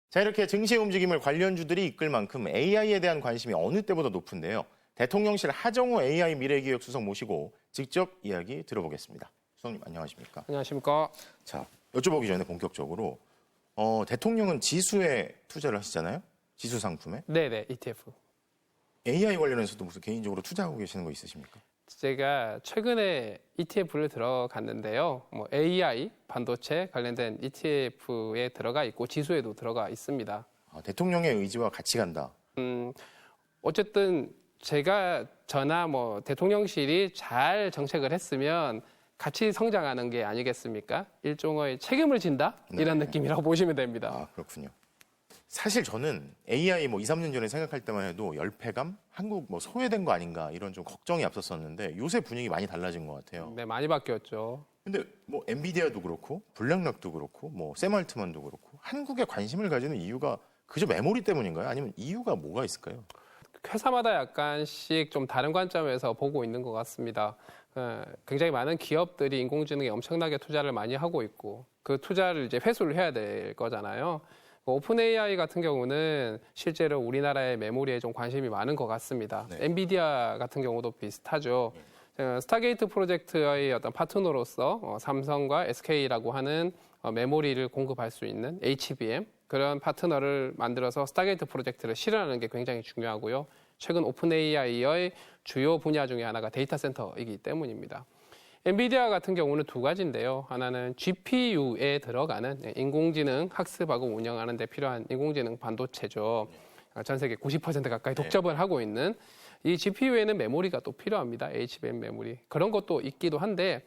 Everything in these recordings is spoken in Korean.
자, 이렇게 증시의 움직임을 관련주들이 이끌 만큼 AI에 대한 관심이 어느 때보다 높은데요. 대통령실 하정우 AI 미래기획 수석 모시고 직접 이야기 들어보겠습니다. 수석님 안녕하십니까? 안녕하십니까? 자, 여쭤보기 전에 본격적으로 대통령은 지수에 투자를 하시잖아요? 지수 상품에? 네네, ETF. AI 관련해서도 무슨 개인적으로 투자하고 계시는 거 있으십니까? 제가 최근에 ETF를 들어갔는데요. AI, 반도체 관련된 ETF에 들어가 있고 지수에도 들어가 있습니다. 대통령의 의지와 같이 간다. 어쨌든 제가 저나 대통령실이 잘 정책을 했으면 같이 성장하는 게 아니겠습니까? 일종의 책임을 진다? 이런 느낌이라고 보시면 됩니다. 그렇군요. 사실 저는 AI 2, 3년 전에 생각할 때만 해도 열패감? 한국 소외된 거 아닌가 이런 좀 걱정이 앞섰었는데 요새 분위기 많이 달라진 것 같아요. 네, 많이 바뀌었죠. 근데 엔비디아도 그렇고 블랙락도 그렇고 샘 알트만도 그렇고 한국에 관심을 가지는 이유가 그저 메모리 때문인가요? 아니면 이유가 뭐가 있을까요? 회사마다 약간씩 좀 다른 관점에서 보고 있는 것 같습니다. 굉장히 많은 기업들이 인공지능에 엄청나게 투자를 많이 하고 있고 그 투자를 이제 회수를 해야 될 거잖아요. 오픈 AI 같은 경우는 실제로 우리나라의 메모리에 좀 관심이 많은 것 같습니다. 네. 엔비디아 같은 경우도 비슷하죠. 스타게이트 프로젝트의 어떤 파트너로서 삼성과 SK라고 하는 메모리를 공급할 수 있는 HBM 그런 파트너를 만들어서 스타게이트 프로젝트를 실현하는 게 굉장히 중요하고요. 최근 오픈 AI의 주요 분야 중에 하나가 데이터 센터이기 때문입니다. 엔비디아 같은 경우는 두 가지인데요. 하나는 GPU에 들어가는 인공지능 학습하고 운영하는 데 필요한 인공지능 반도체죠. 전 세계 90% 가까이 독점을 하고 있는 이 GPU에는 메모리가 또 필요합니다. HBM 메모리. 그런 것도 있기도 한데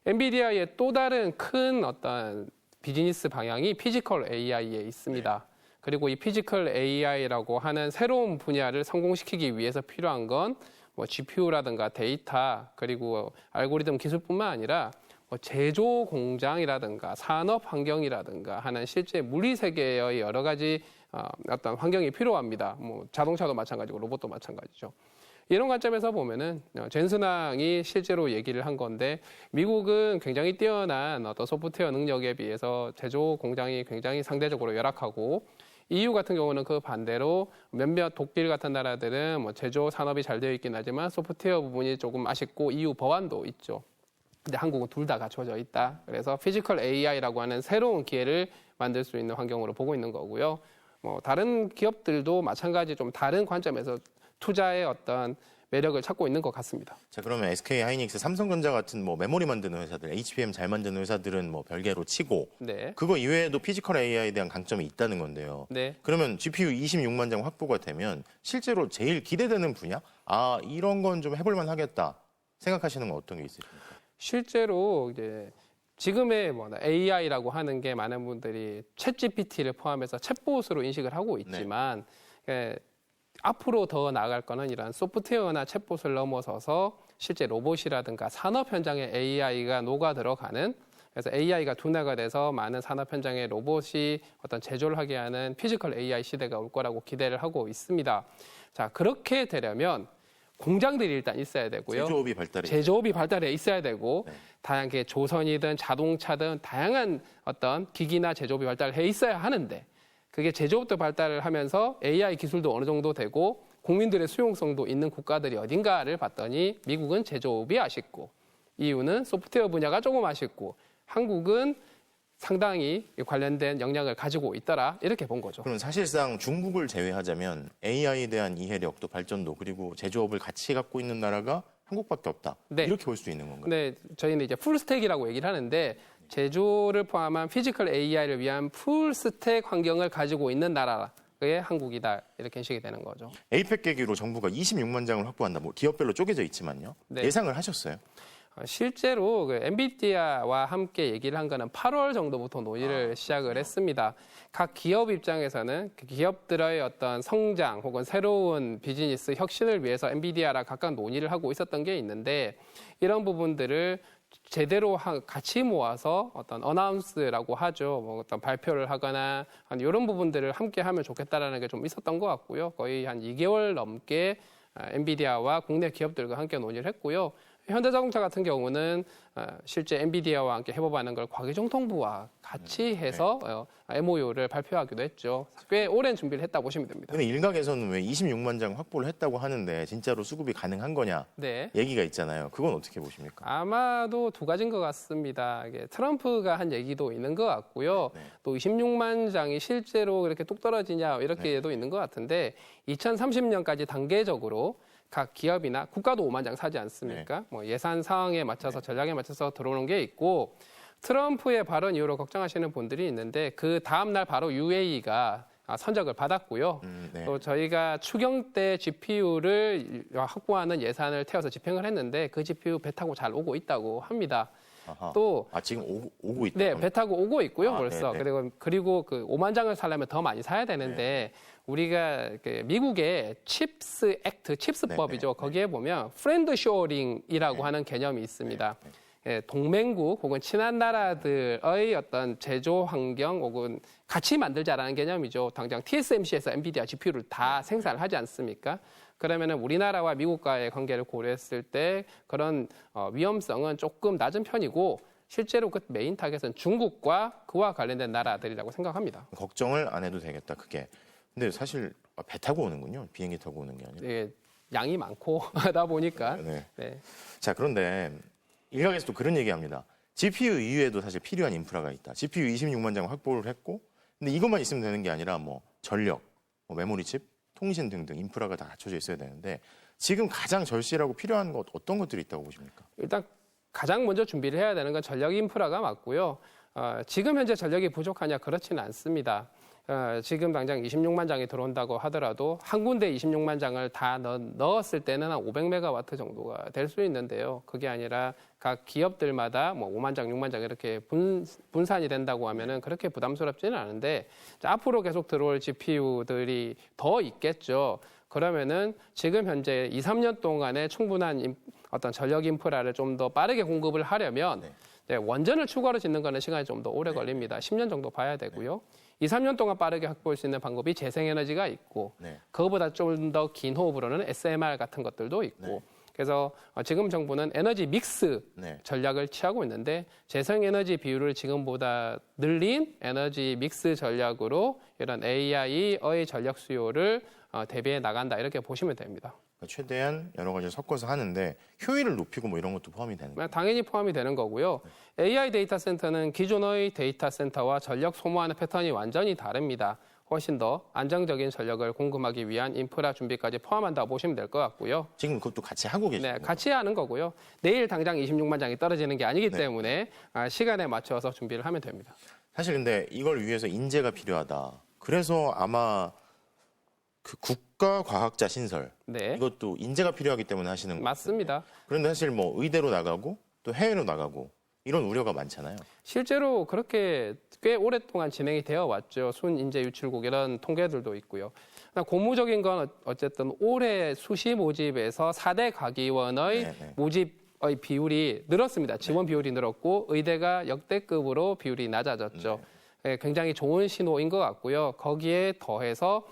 엔비디아의 또 다른 큰 어떤 비즈니스 방향이 피지컬 AI에 있습니다. 그리고 이 피지컬 AI라고 하는 새로운 분야를 성공시키기 위해서 필요한 건 GPU라든가 데이터 그리고 알고리즘 기술뿐만 아니라 제조 공장이라든가 산업 환경이라든가 하는 실제 물리 세계의 여러 가지 어떤 환경이 필요합니다. 자동차도 마찬가지고 로봇도 마찬가지죠. 이런 관점에서 보면은 젠슨왕이 실제로 얘기를 한 건데 미국은 굉장히 뛰어난 어떤 소프트웨어 능력에 비해서 제조 공장이 굉장히 상대적으로 열악하고 EU 같은 경우는 그 반대로 몇몇 독일 같은 나라들은 제조 산업이 잘 되어 있긴 하지만 소프트웨어 부분이 조금 아쉽고 EU 법안도 있죠. 근데 한국은 둘 다 갖춰져 있다. 그래서 피지컬 AI라고 하는 새로운 기회를 만들 수 있는 환경으로 보고 있는 거고요. 다른 기업들도 마찬가지 좀 다른 관점에서 투자의 어떤 매력을 찾고 있는 것 같습니다. 자, 그러면 SK 하이닉스, 삼성전자 같은 메모리 만드는 회사들, HBM 잘 만드는 회사들은 별개로 치고 네. 그거 이외에도 피지컬 AI에 대한 강점이 있다는 건데요. 네. 그러면 GPU 26만 장 확보가 되면 실제로 제일 기대되는 분야? 이런 건 좀 해볼만 하겠다 생각하시는 건 어떤 게 있으십니까? 실제로 이제 지금의 AI라고 하는 게 많은 분들이 챗GPT를 포함해서 챗봇으로 인식을 하고 있지만 앞으로 더 나아갈 거는 이런 소프트웨어나 챗봇을 넘어서서 실제 로봇이라든가 산업 현장에 AI가 녹아 들어가는 그래서 AI가 둔화가 돼서 많은 산업 현장에 로봇이 어떤 제조를 하게 하는 피지컬 AI 시대가 올 거라고 기대를 하고 있습니다. 자, 그렇게 되려면 공장들이 일단 있어야 되고요. 제조업이 발달해 있어야 되고 다양하게 조선이든 자동차든 다양한 어떤 기기나 제조업이 발달해 있어야 하는데 그게 제조업도 발달을 하면서 AI 기술도 어느 정도 되고 국민들의 수용성도 있는 국가들이 어딘가를 봤더니 미국은 제조업이 아쉽고 EU는 소프트웨어 분야가 조금 아쉽고 한국은 상당히 관련된 역량을 가지고 있더라 이렇게 본 거죠. 그럼 사실상 중국을 제외하자면 AI에 대한 이해력도 발전도 그리고 제조업을 같이 갖고 있는 나라가 한국밖에 없다. 네. 이렇게 볼 수 있는 건가요? 네, 저희는 이제 풀스택이라고 얘기를 하는데 제조를 포함한 피지컬 AI를 위한 풀스택 환경을 가지고 있는 나라가 한국이다 이렇게 인식이 되는 거죠. 에이펙 계기로 정부가 26만 장을 확보한다. 기업별로 쪼개져 있지만요. 네. 예상을 하셨어요? 실제로 엔비디아와 함께 얘기를 한 거는 8월 정도부터 논의를 시작을 했습니다. 각 기업 입장에서는 기업들의 어떤 성장 혹은 새로운 비즈니스 혁신을 위해서 엔비디아랑 각각 논의를 하고 있었던 게 있는데 이런 부분들을 제대로 같이 모아서 어떤 어나운스라고 하죠. 어떤 발표를 하거나 이런 부분들을 함께 하면 좋겠다라는 게 좀 있었던 것 같고요. 거의 한 2개월 넘게 엔비디아와 국내 기업들과 함께 논의를 했고요. 현대자동차 같은 경우는 실제 엔비디아와 함께 해보자는 걸 과기정통부와 같이 해서 MOU를 발표하기도 했죠. 꽤 오랜 준비를 했다고 보시면 됩니다. 근데 일각에서는 왜 26만 장 확보를 했다고 하는데 진짜로 수급이 가능한 거냐 네. 얘기가 있잖아요. 그건 어떻게 보십니까? 아마도 두 가지인 것 같습니다. 이게 트럼프가 한 얘기도 있는 것 같고요. 네. 또 26만 장이 실제로 그렇게 뚝 떨어지냐 이렇게도 있는 것 같은데 2030년까지 단계적으로 각 기업이나 국가도 5만 장 사지 않습니까? 뭐 예산 상황에 맞춰서 전략에 맞춰서 들어오는 게 있고 트럼프의 발언 이후로 걱정하시는 분들이 있는데 그 다음 날 바로 UAE가 선적을 받았고요. 네. 또 저희가 추경 때 GPU를 확보하는 예산을 태워서 집행을 했는데 그 GPU 배 타고 잘 오고 있다고 합니다. 아하. 또 지금 오고 있다. 네, 배 타고 오고 있고요, 벌써. 네네. 그리고 그 5만 장을 사려면 더 많이 사야 되는데 우리가 그 미국의 칩스 액트, 칩스법이죠. 네네. 거기에 보면 프렌드 쇼어링이라고 하는 개념이 있습니다. 예, 동맹국 혹은 친한 나라들의 어떤 제조 환경 혹은 같이 만들자라는 개념이죠. 당장 TSMC에서 엔비디아 GPU를 다 생산을 하지 않습니까? 그러면은 우리나라와 미국과의 관계를 고려했을 때 그런 위험성은 조금 낮은 편이고 실제로 그 메인 타겟은 중국과 그와 관련된 나라들이라고 생각합니다. 걱정을 안 해도 되겠다. 그게. 근데 사실 배 타고 오는군요. 비행기 타고 오는 게 아니라. 예, 양이 많고 하다 보니까. 네. 네. 자, 그런데 일각에서 또 그런 얘기합니다. GPU 이외에도 사실 필요한 인프라가 있다. GPU 26만 장 확보를 했고, 근데 이것만 있으면 되는 게 아니라 뭐 전력, 뭐 메모리칩, 통신 등등 인프라가 다 갖춰져 있어야 되는데 지금 가장 절실하고 필요한 것 어떤 것들이 있다고 보십니까? 일단 가장 먼저 준비를 해야 되는 건 전력 인프라가 맞고요. 지금 현재 전력이 부족하냐 그렇지는 않습니다. 지금 당장 26만 장이 들어온다고 하더라도 한 군데 26만 장을 다 넣었을 때는 한 500메가와트 정도가 될 수 있는데요. 그게 아니라 각 기업들마다 뭐 5만 장, 6만 장 이렇게 분산이 된다고 하면은 그렇게 부담스럽지는 않은데 앞으로 계속 들어올 GPU들이 더 있겠죠. 그러면은 지금 현재 2, 3년 동안에 충분한 어떤 전력 인프라를 좀 더 빠르게 공급을 하려면 원전을 추가로 짓는 거는 시간이 좀 더 오래 걸립니다. 10년 정도 봐야 되고요. 2, 3년 동안 빠르게 확보할 수 있는 방법이 재생에너지가 있고 그거보다 좀 더 긴 호흡으로는 SMR 같은 것들도 있고 그래서 지금 정부는 에너지 믹스 전략을 취하고 있는데 재생에너지 비율을 지금보다 늘린 에너지 믹스 전략으로 이런 AI의 전력 수요를 대비해 나간다 이렇게 보시면 됩니다. 최대한 여러 가지를 섞어서 하는데 효율을 높이고 뭐 이런 것도 포함이 되는 거예요? 당연히 포함이 되는 거고요. AI 데이터 센터는 기존의 데이터 센터와 전력 소모하는 패턴이 완전히 다릅니다. 훨씬 더 안정적인 전력을 공급하기 위한 인프라 준비까지 포함한다고 보시면 될 것 같고요. 지금 그것도 같이 하고 계시죠? 네, 같이 하는 거고요. 내일 당장 26만 장이 떨어지는 게 아니기 때문에 시간에 맞춰서 준비를 하면 됩니다. 사실 근데 이걸 위해서 인재가 필요하다. 그래서 아마 그 국가과학자 신설 이것도 인재가 필요하기 때문에 하시는 거예요. 맞습니다. 그런데 사실 뭐 의대로 나가고 또 해외로 나가고 이런 우려가 많잖아요. 실제로 그렇게 꽤 오랫동안 진행이 되어 왔죠. 순인재 유출국 이런 통계들도 있고요. 고무적인 건 어쨌든 올해 수시 모집에서 4대 과기원의 모집의 비율이 늘었습니다. 지원 비율이 늘었고 의대가 역대급으로 비율이 낮아졌죠. 굉장히 좋은 신호인 것 같고요. 거기에 더해서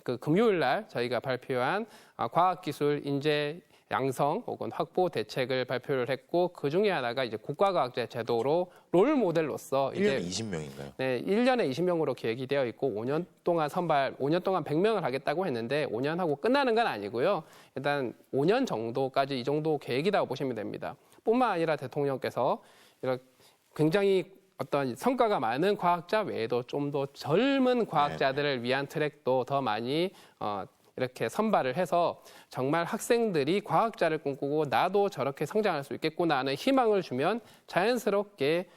그 금요일 날 저희가 발표한 과학기술 인재 양성 혹은 확보 대책을 발표를 했고 그 중에 하나가 이제 국가과학자 제도로 롤 모델로서 1년에 20명인가요? 네, 1년에 20명으로 계획이 되어 있고 5년 동안 5년 동안 100명을 하겠다고 했는데 5년 하고 끝나는 건 아니고요. 일단 5년 정도까지 이 정도 계획이라고 보시면 됩니다. 뿐만 아니라 대통령께서 이렇게 굉장히 어떤 성과가 많은 과학자 외에도 좀 더 젊은 과학자들을 위한 트랙도 더 많이 이렇게 선발을 해서 정말 학생들이 과학자를 꿈꾸고 나도 저렇게 성장할 수 있겠구나 하는 희망을 주면 자연스럽게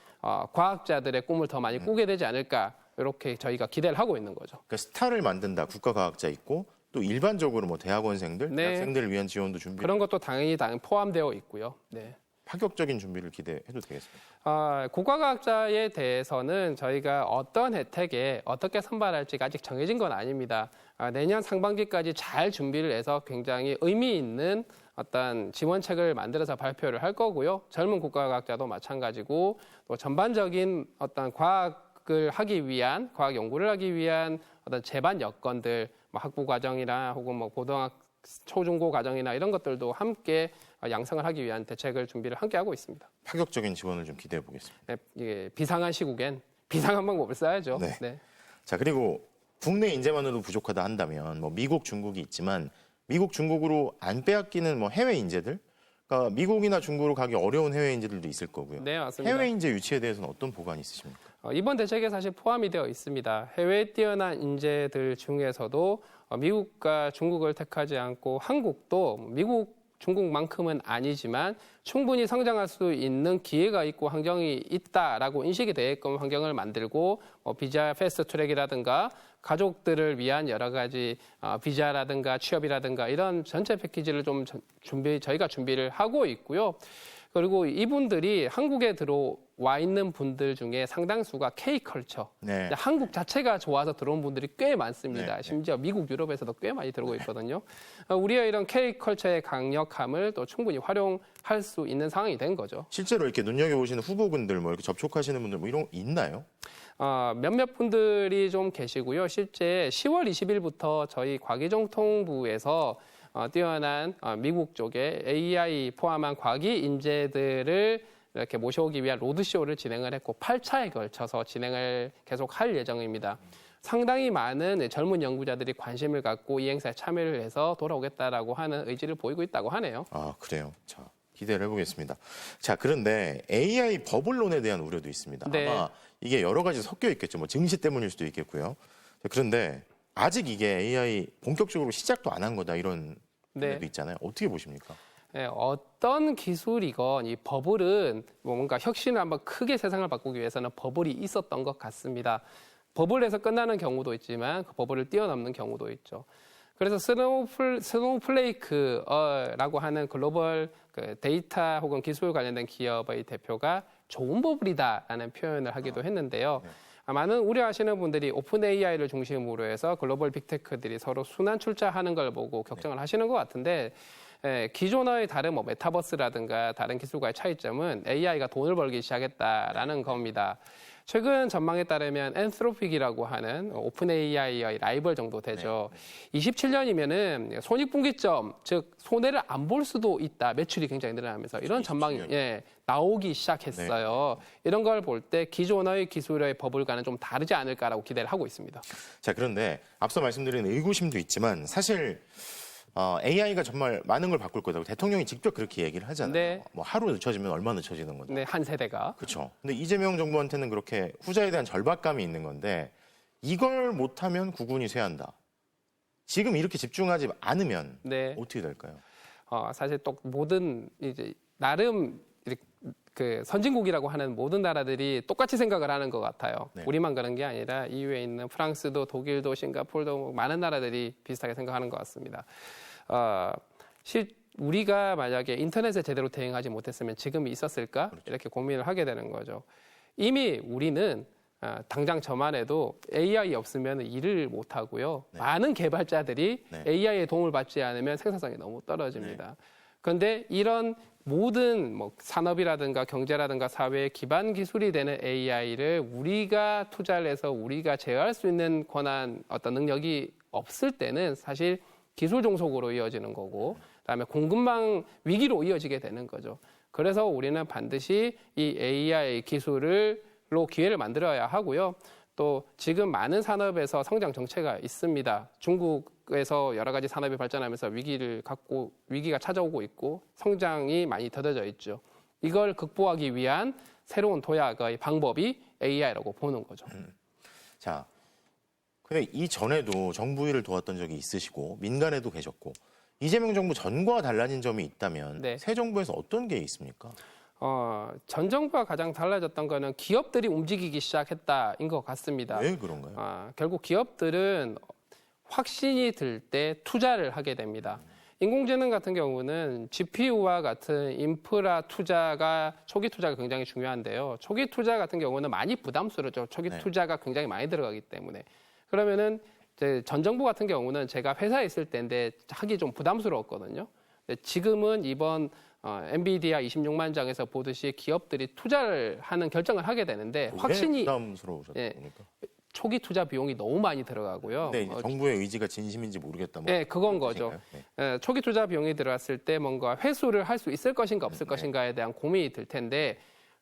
과학자들의 꿈을 더 많이 꾸게 되지 않을까 이렇게 저희가 기대를 하고 있는 거죠. 그러니까 스타를 만든다. 국가과학자 있고 또 일반적으로 뭐 대학원생들, 대학생들을 위한 지원도 준비. 그런 것도 당연히 포함되어 있고요. 네. 파격적인 준비를 기대해도 되겠습니다. 국가과학자에 대해서는 저희가 어떤 혜택에 어떻게 선발할지가 아직 정해진 건 아닙니다. 내년 상반기까지 잘 준비를 해서 굉장히 의미 있는 어떤 지원책을 만들어서 발표를 할 거고요. 젊은 국가과학자도 마찬가지고 또 전반적인 어떤 과학을 하기 위한 과학 연구를 하기 위한 어떤 제반 여건들, 뭐 학부 과정이나 혹은 뭐 고등학생 초중고 과정이나 이런 것들도 함께 양성을 하기 위한 대책을 준비를 함께 하고 있습니다. 파격적인 지원을 좀 기대해 보겠습니다. 네, 이게 비상한 시국엔 비상한 방법을 써야죠. 네. 네. 자, 그리고 국내 인재만으로도 부족하다 한다면 뭐 미국, 중국이 있지만 미국, 중국으로 안 빼앗기는 뭐 해외 인재들, 그러니까 미국이나 중국으로 가기 어려운 해외 인재들도 있을 거고요. 네, 맞습니다. 해외 인재 유치에 대해서는 어떤 보관이 있으십니까? 이번 대책에 사실 포함이 되어 있습니다. 해외에 뛰어난 인재들 중에서도 미국과 중국을 택하지 않고 한국도 미국, 중국만큼은 아니지만 충분히 성장할 수 있는 기회가 있고 환경이 있다라고 인식이 되게끔 환경을 만들고 비자 패스트 트랙이라든가 가족들을 위한 여러 가지 비자라든가 취업이라든가 이런 전체 패키지를 좀 저희가 준비를 하고 있고요. 그리고 이분들이 한국에 들어와 있는 분들 중에 상당수가 K컬처, 네. 한국 자체가 좋아서 들어온 분들이 꽤 많습니다. 네. 심지어 미국, 유럽에서도 꽤 많이 들어오고 있거든요. 우리의 이런 K컬처의 강력함을 또 충분히 활용할 수 있는 상황이 된 거죠. 실제로 이렇게 눈여겨보시는 후보군들, 뭐 이렇게 접촉하시는 분들 뭐 이런 거 있나요? 몇몇 분들이 좀 계시고요. 실제 10월 20일부터 저희 과기정통부에서 뛰어난 미국 쪽에 AI 포함한 과기 인재들을 이렇게 모셔오기 위한 로드쇼를 진행을 했고 8차에 걸쳐서 진행을 계속 할 예정입니다. 상당히 많은 젊은 연구자들이 관심을 갖고 이 행사에 참여를 해서 돌아오겠다라고 하는 의지를 보이고 있다고 하네요. 아, 그래요. 자, 기대를 해보겠습니다. 자, 그런데 AI 버블론에 대한 우려도 있습니다. 네. 아마 이게 여러 가지 섞여 있겠죠. 뭐 증시 때문일 수도 있겠고요. 자, 그런데 아직 이게 AI 본격적으로 시작도 안 한 거다 이런 네. 도 있잖아요. 어떻게 보십니까? 네, 어떤 기술이건 이 버블은 뭔가 혁신을 한번 크게 세상을 바꾸기 위해서는 버블이 있었던 것 같습니다. 버블에서 끝나는 경우도 있지만 그 버블을 뛰어넘는 경우도 있죠. 그래서 스노우플레이크라고 하는 글로벌 데이터 혹은 기술 관련된 기업의 대표가 좋은 버블이다라는 표현을 하기도 했는데요. 많은 우려하시는 분들이 오픈 AI를 중심으로 해서 글로벌 빅테크들이 서로 순환 출자하는 걸 보고 걱정을 하시는 것 같은데 기존의 다른 뭐 메타버스라든가 다른 기술과의 차이점은 AI가 돈을 벌기 시작했다라는 겁니다. 최근 전망에 따르면 엔트로픽이라고 하는 오픈 AI의 라이벌 정도 되죠. 27년이면은 손익분기점, 즉 손해를 안 볼 수도 있다. 매출이 굉장히 늘어나면서 이런 전망이 나오기 시작했어요. 이런 걸 볼 때 기존의 기술의 버블과는 좀 다르지 않을까라고 기대를 하고 있습니다. 자, 그런데 앞서 말씀드린 의구심도 있지만 사실 AI가 정말 많은 걸 바꿀 거다고 대통령이 직접 그렇게 얘기를 하잖아요. 네. 뭐 하루 늦춰지면 얼마 늦춰지는 거다. 네, 한 세대가. 그렇죠. 근데 이재명 정부한테는 그렇게 후자에 대한 절박감이 있는 건데 이걸 못하면 국운이 쇠한다. 지금 이렇게 집중하지 않으면 네. 어떻게 될까요? 사실 또 모든 이제 나름 그 선진국이라고 하는 모든 나라들이 똑같이 생각을 하는 것 같아요. 네. 우리만 그런 게 아니라 EU에 있는 프랑스도 독일도 싱가포르도 많은 나라들이 비슷하게 생각하는 것 같습니다. 우리가 만약에 인터넷에 제대로 대응하지 못했으면 지금이 있었을까? 그렇죠. 이렇게 고민을 하게 되는 거죠. 이미 우리는 당장 저만 해도 AI 없으면 일을 못 하고요. 네. 많은 개발자들이 네. AI의 도움을 받지 않으면 생산성이 너무 떨어집니다. 그런데 이런 모든 뭐 산업이라든가 경제라든가 사회의 기반 기술이 되는 AI를 우리가 투자를 해서 우리가 제어할 수 있는 권한 어떤 능력이 없을 때는 사실 기술 종속으로 이어지는 거고 그다음에 공급망 위기로 이어지게 되는 거죠. 그래서 우리는 반드시 이 AI 기술로 기회를 만들어야 하고요. 또 지금 많은 산업에서 성장 정체가 있습니다. 중국에서 여러 가지 산업이 발전하면서 위기가 찾아오고 있고 성장이 많이 더뎌져 있죠. 이걸 극복하기 위한 새로운 도약의 방법이 AI라고 보는 거죠. 자, 근데 이전에도 정부 일을 도왔던 적이 있으시고 민간에도 계셨고 이재명 정부 전과 달라진 점이 있다면 네. 새 정부에서 어떤 게 있습니까? 전 정부와 가장 달라졌던 거는 기업들이 움직이기 시작했다인 것 같습니다. 왜 그런가요? 결국 기업들은 확신이 들 때 투자를 하게 됩니다. 인공지능 같은 경우는 GPU와 같은 인프라 투자가 초기 투자가 굉장히 중요한데요. 초기 투자 같은 경우는 많이 부담스럽죠. 초기 네. 투자가 굉장히 많이 들어가기 때문에. 그러면은 이제 전 정부 같은 경우는 제가 회사에 있을 때인데 하기 좀 부담스러웠거든요. 근데 지금은 이번 엔비디아 26만 장에서 보듯이 기업들이 투자를 하는 결정을 하게 되는데 왜 확신이 부담스러우셨습니까? 초기 투자 비용이 너무 많이 들어가고요. 근데 이제 정부의 의지가 진심인지 모르겠다. 뭐 네, 그건 거죠. 네. 초기 투자 비용이 들어갔을 때 뭔가 회수를 할 수 있을 것인가 없을 것인가에 대한 고민이 들 텐데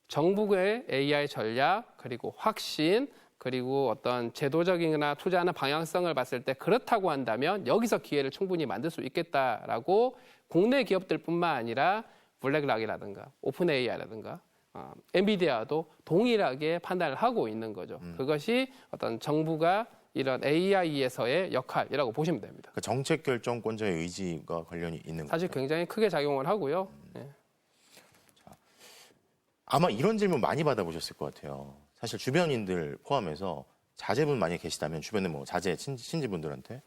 정부의 AI 전략 그리고 확신 그리고 어떤 제도적이나 투자하는 방향성을 봤을 때 그렇다고 한다면 여기서 기회를 충분히 만들 수 있겠다라고 국내 기업들뿐만 아니라 블랙락이라든가 오픈 AI라든가 엔비디아도 동일하게 판단을 하고 있는 거죠. 그것이 어떤 정부가 이런 AI에서의 역할이라고 보시면 됩니다. 그 정책 결정권자의 의지가 관련이 있는 사실 거죠. 굉장히 크게 작용을 하고요. 네. 아마 이런 질문 많이 받아보셨을 것 같아요. 사실 주변인들 포함해서 자제분 많이 계시다면 주변에 뭐 자제 친지분들한테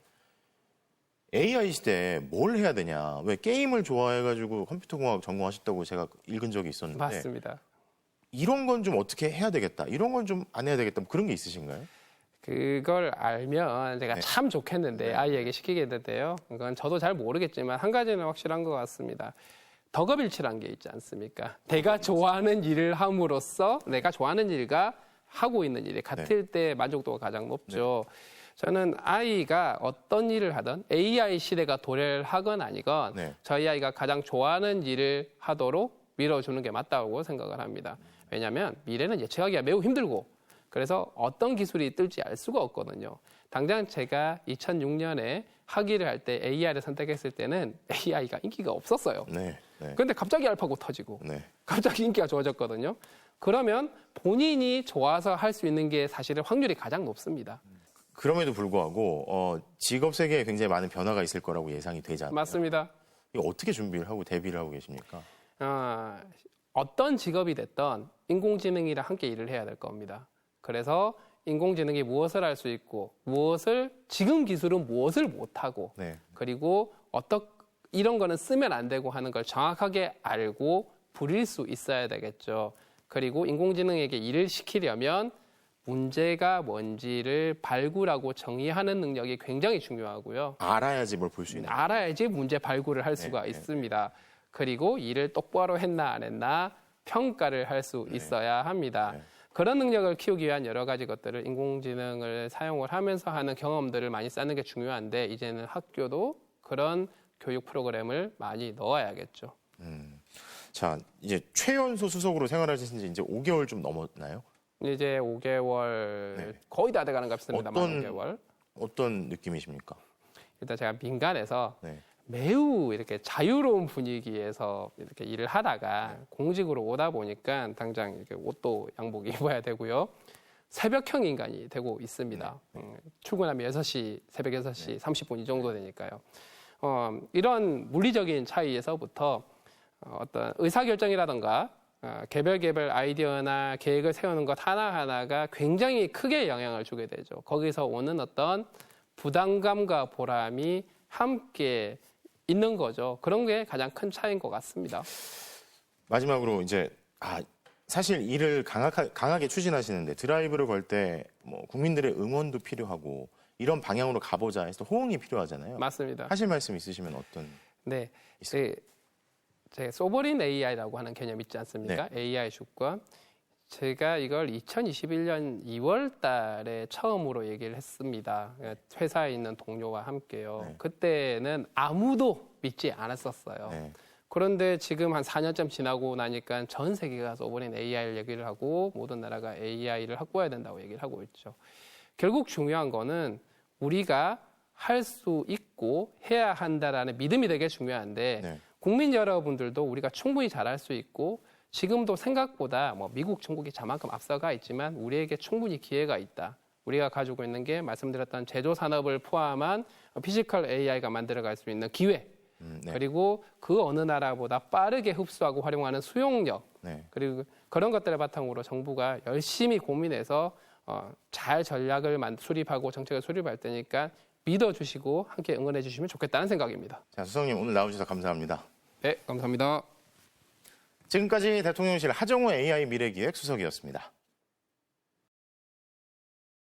AI 시대에 뭘 해야 되냐? 왜 게임을 좋아해가지고 컴퓨터공학 전공하셨다고 제가 읽은 적이 있었는데 맞습니다. 이런 건 좀 어떻게 해야 되겠다. 이런 건 좀 안 해야 되겠다. 뭐 그런 게 있으신가요? 그걸 알면 제가 네. 참 좋겠는데 아이에게 시키겠는데요. 그건 저도 잘 모르겠지만 한 가지는 확실한 것 같습니다. 덕업일치란 게 있지 않습니까? 내가 좋아하는 일을 함으로써 내가 좋아하는 일과 하고 있는 일이 같을 때 만족도가 가장 높죠. 저는 아이가 어떤 일을 하든 AI 시대가 도래를 하건 아니건 저희 아이가 가장 좋아하는 일을 하도록 밀어주는 게 맞다고 생각을 합니다. 왜냐하면 미래는 예측하기가 매우 힘들고 그래서 어떤 기술이 뜰지 알 수가 없거든요. 당장 제가 2006년에 학위를 할 때 AI를 선택했을 때는 AI가 인기가 없었어요. 그런데 갑자기 알파고 터지고 갑자기 인기가 좋아졌거든요. 그러면 본인이 좋아서 할 수 있는 게 사실은 확률이 가장 높습니다. 그럼에도 불구하고 직업 세계에 굉장히 많은 변화가 있을 거라고 예상이 되지 않나요? 맞습니다. 이거 어떻게 준비를 하고 대비를 하고 계십니까? 어떤 직업이 됐든 인공지능이랑 함께 일을 해야 될 겁니다. 그래서 인공지능이 무엇을 할 수 있고 지금 기술은 무엇을 못하고 그리고 이런 거는 쓰면 안 되고 하는 걸 정확하게 알고 부릴 수 있어야 되겠죠. 그리고 인공지능에게 일을 시키려면 문제가 뭔지를 발굴하고 정의하는 능력이 굉장히 중요하고요. 알아야지 뭘 볼 수 있는. 알아야지 문제 발굴을 할 수가 있습니다. 그리고 일을 똑바로 했나 안 했나 평가를 할 수 있어야 합니다. 그런 능력을 키우기 위한 여러 가지 것들을 인공지능을 사용을 하면서 하는 경험들을 많이 쌓는 게 중요한데 이제는 학교도 그런 교육 프로그램을 많이 넣어야겠죠. 자, 이제 최연소 수석으로 생활하신 지 이제 5개월 좀 넘었나요? 이제 5개월 거의 다 돼가는 것 같습니다. 5개월. 어떤 느낌이십니까? 일단 제가 민간에서 매우 이렇게 자유로운 분위기에서 이렇게 일을 하다가 공직으로 오다 보니까 당장 이렇게 옷도 양복 입어야 되고요. 새벽형 인간이 되고 있습니다. 출근하면 6시, 새벽 6시 30분 이 정도 되니까요. 이런 물리적인 차이에서부터 어떤 의사결정이라든가 개별 아이디어나 계획을 세우는 것 하나하나가 굉장히 크게 영향을 주게 되죠. 거기서 오는 어떤 부담감과 보람이 함께 있는 거죠. 그런 게 가장 큰 차이인 것 같습니다. 마지막으로 이제 사실 일을 강하게 추진하시는데 드라이브를 걸 때 뭐 국민들의 응원도 필요하고 이런 방향으로 가보자 해서 호응이 필요하잖아요. 맞습니다. 하실 말씀 있으시면 어떤? 네, 제 소버린 AI라고 하는 개념 있지 않습니까? AI 주권. 제가 이걸 2021년 2월 달에 처음으로 얘기를 했습니다. 회사에 있는 동료와 함께요. 그때는 아무도 믿지 않았었어요. 그런데 지금 한 4년쯤 지나고 나니까 전 세계가 소버린 AI를 얘기를 하고 모든 나라가 AI를 확보해야 된다고 얘기를 하고 있죠. 결국 중요한 거는 우리가 할 수 있고 해야 한다라는 믿음이 되게 중요한데 국민 여러분들도 우리가 충분히 잘할 수 있고 지금도 생각보다 뭐 미국, 중국이 저만큼 앞서가 있지만 우리에게 충분히 기회가 있다. 우리가 가지고 있는 게 말씀드렸던 제조 산업을 포함한 피지컬 AI가 만들어갈 수 있는 기회. 그리고 그 어느 나라보다 빠르게 흡수하고 활용하는 수용력. 그리고 그런 것들을 바탕으로 정부가 열심히 고민해서 잘 전략을 수립하고 정책을 수립할 테니까 믿어주시고 함께 응원해 주시면 좋겠다는 생각입니다. 자, 수석님 오늘 나와주셔서 감사합니다. 네, 감사합니다. 지금까지 대통령실 하정우 AI 미래기획 수석이었습니다.